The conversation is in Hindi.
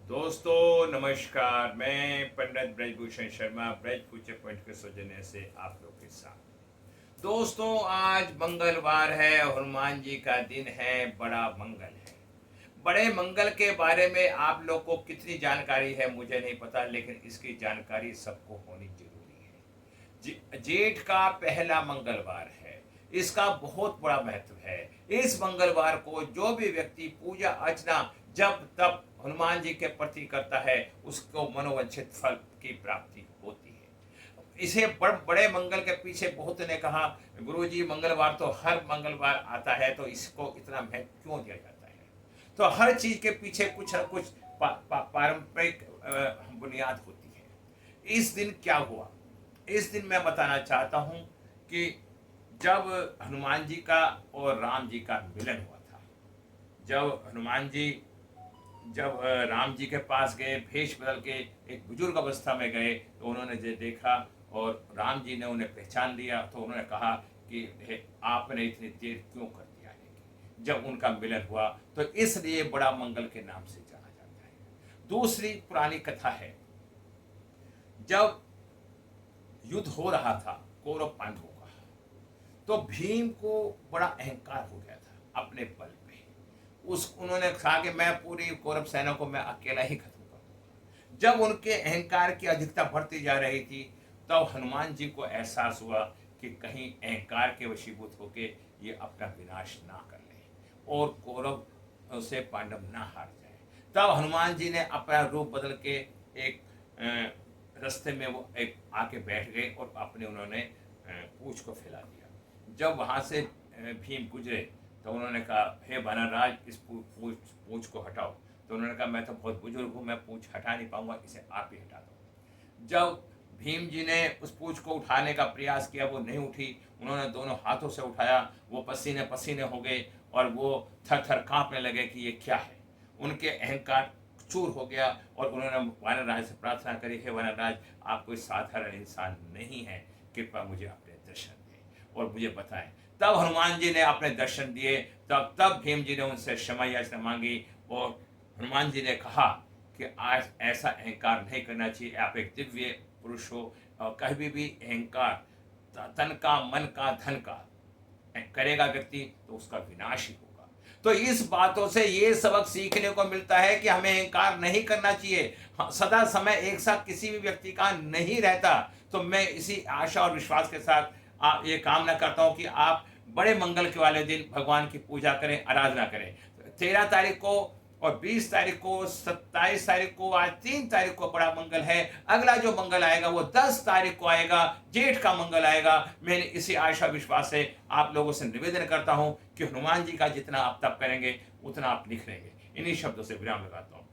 दोस्तों नमस्कार। मैं पंडित ब्रजभूषण शर्मा ब्रज पूज्य पॉइंट के सौजन्य से आप लोग के साथ। दोस्तों आज मंगलवार है, हनुमान जी का दिन है, बड़ा मंगल है। बड़े मंगल के बारे में आप लोग को कितनी जानकारी है मुझे नहीं पता, लेकिन इसकी जानकारी सबको होनी जरूरी है। जेठ का पहला मंगलवार है, इसका बहुत बड़ा महत्व है। इस मंगलवार को जो भी व्यक्ति पूजा अर्चना जब तब हनुमान जी के प्रति करता है, उसको मनोवांछित फल की प्राप्ति होती है। इसे बड़े मंगल के पीछे बहुत ने कहा, गुरुजी मंगलवार तो हर मंगलवार आता है, तो इसको इतना महत्व क्यों दिया जाता है? तो हर चीज के पीछे कुछ न कुछ पारंपरिक बुनियाद होती है। इस दिन क्या हुआ, इस दिन मैं बताना चाहता हूं कि जब हनुमान जी का और राम जी का मिलन हुआ था। जब हनुमान जी जब राम जी के पास गए, भेष बदल के एक बुजुर्ग अवस्था में गए, तो उन्होंने देखा और राम जी ने उन्हें पहचान लिया। तो उन्होंने कहा कि आपने इतनी देर क्यों कर दिया है? जब उनका मिलन हुआ तो इसलिए बड़ा मंगल के नाम से जाना जाता है। दूसरी पुरानी कथा है, जब युद्ध हो रहा था कौरव पांडवों का, तो भीम को बड़ा अहंकार हो गया था अपने बल पे। उन्होंने कहा कि मैं पूरी कौरव सेना को मैं अकेला ही खत्म करूंगा। जब उनके अहंकार की अधिकता बढ़ती जा रही थी, तब हनुमान जी को एहसास हुआ कि कहीं अहंकार के वशीभूत होके ये अपना विनाश ना कर ले और कौरव से पांडव ना हार जाए। तब हनुमान जी ने अपना रूप बदल के एक रास्ते में वो एक आके बैठ गए और अपने उन्होंने पूंछ को फैला दिया। जब वहां से भीम गुजरे तो उन्होंने कहा, हे वानरराज, इस पूंछ को हटाओ। तो उन्होंने कहा, मैं तो बहुत बुजुर्ग हूँ, मैं पूंछ हटा नहीं पाऊंगा, इसे आप ही हटा दो। जब भीम जी ने उस पूंछ को उठाने का प्रयास किया, वो नहीं उठी। उन्होंने दोनों हाथों से उठाया, वो पसीने पसीने हो गए और वो थर थर कांपने लगे कि ये क्या है। उनके अहंकार चूर हो गया और उन्होंने वानरराज से प्रार्थना करी, हे वानरराज, आप कोई साधारण इंसान नहीं है, कृपया मुझे अपने दर्शन दें और मुझे बताएं। तब हनुमान जी ने अपने दर्शन दिए। तब भीम जी ने उनसे क्षमा याचना मांगी और हनुमान जी ने कहा कि आज ऐसा अहंकार नहीं करना चाहिए, आप एक दिव्य पुरुष हो और कभी भी अहंकार तन का मन का धन का करेगा व्यक्ति तो उसका विनाश ही होगा। तो इस बातों से ये सबक सीखने को मिलता है कि हमें अहंकार नहीं करना चाहिए। सदा समय एक साथ किसी भी व्यक्ति का नहीं रहता। तो मैं इसी आशा और विश्वास के साथ ये कामना करता हूं कि आप बड़े मंगल के वाले दिन भगवान की पूजा करें, आराधना करें। 13 तारीख को और 20 तारीख को, 27 तारीख को, आज 3 तारीख को बड़ा मंगल है। अगला जो मंगल आएगा वो 10 तारीख को आएगा, जेठ का मंगल आएगा। मैंने इसी आशा विश्वास से आप लोगों से निवेदन करता हूं कि हनुमान जी का जितना आप तप करेंगे उतना आप निखरेंगे। इन्हीं शब्दों से विराम लगाता हूं।